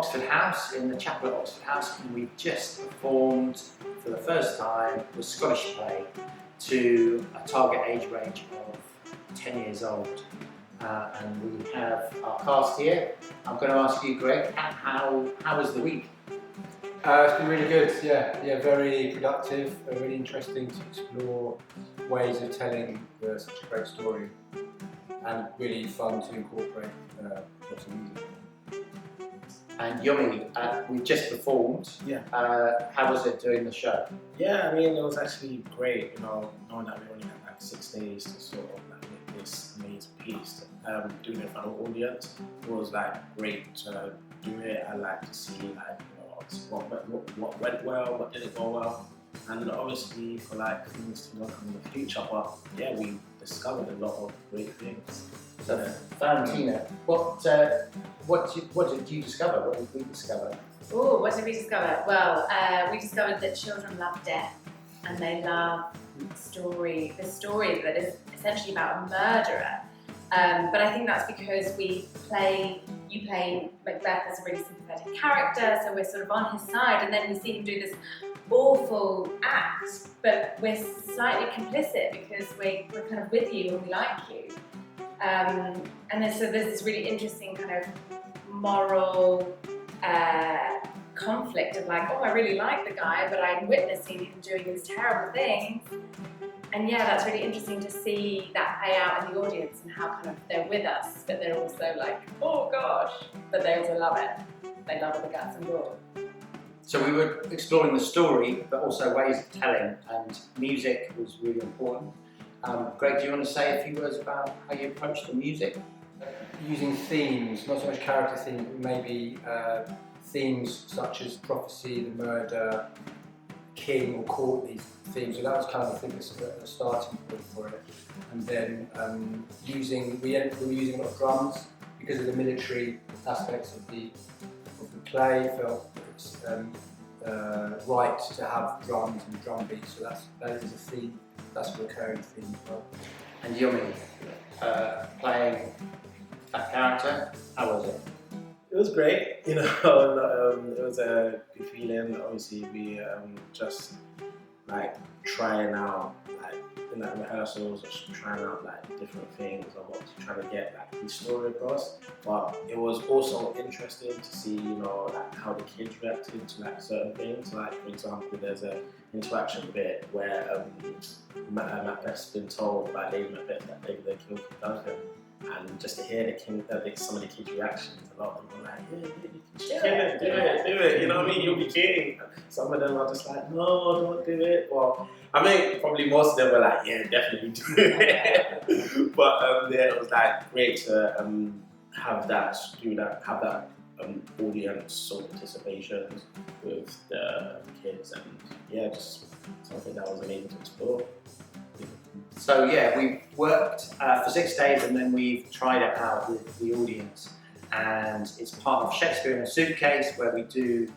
Oxford House, in the chapel at Oxford House, and we've just performed for the first time the Scottish play to a target age range of 10 years old. And we have our cast here. I'm going to ask you, Greg, how was the week? It's been really good, yeah, very productive, really interesting to explore ways of telling such a great story, and really fun to incorporate lots of music. And Yomi, we've just performed. Yeah. How was it doing the show? Yeah, I mean, it was actually great, you know, knowing that we only had like 6 days to sort of like make this amazing piece. Doing it for an audience, it was like great to do it. I like to see like, you know, what went well, what didn't go well, and obviously for like things to work in the future. But yeah, we discovered a lot of great things. So, Valentina, what did you discover? What did we discover? Oh, what did we discover? Well, we discovered that children love death, and they love the story that is essentially about a murderer. But I think that's because you play Macbeth as a really sympathetic character, so we're sort of on his side, and then we see him do this awful act, but we're slightly complicit because we're kind of with you and we like you. And then so there's this really interesting kind of moral conflict of like, oh, I really like the guy, but I'm witnessing him doing these terrible things. And yeah, that's really interesting to see that play out in the audience and how kind of they're with us, but they're also like, oh gosh, but they also love it. They love all the guts and gore. So we were exploring the story, but also ways of telling, and music was really important. Greg, do you want to say a few words about how you approach the music? Using themes, not so much character themes, but maybe themes such as prophecy, the murder, king or court, these themes. So that was kind of, I think, a starting point for it. And then we were using a lot of drums because of the military aspects of the play. Felt it's right to have drums and drum beats. So that is a theme. That's a recurring theme as well. And Yomi, playing that character, how was it? It was great, you know. It was a good feeling. Obviously, we just like trying out, like in that rehearsals, just trying out like different things and what to try to get like the story across. But it was also interesting to see, you know, like how the kids reacted to like certain things. Like for example, there's a interaction bit where Macbeth's been told by Lady Macbeth that they killed King Duncan. And just to hear some of the kids' reactions, a lot of them were like, yeah, do it, you know what I mean? You'll be king. Some of them are just like, no, don't do it. Well, I mean, probably most of them were like, yeah, definitely do it. But yeah, it was like great to have that audience sort of participation with the kids, and yeah, just something that was amazing to explore. So yeah, we worked for 6 days and then we've tried it out with the audience, and it's part of Shakespeare in a Suitcase, where we do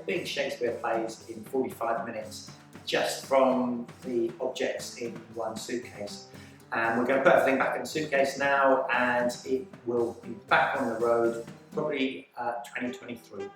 big Shakespeare plays in 45 minutes just from the objects in one suitcase. And we're going to put everything back in the suitcase now, and it will be back on the road probably 2023.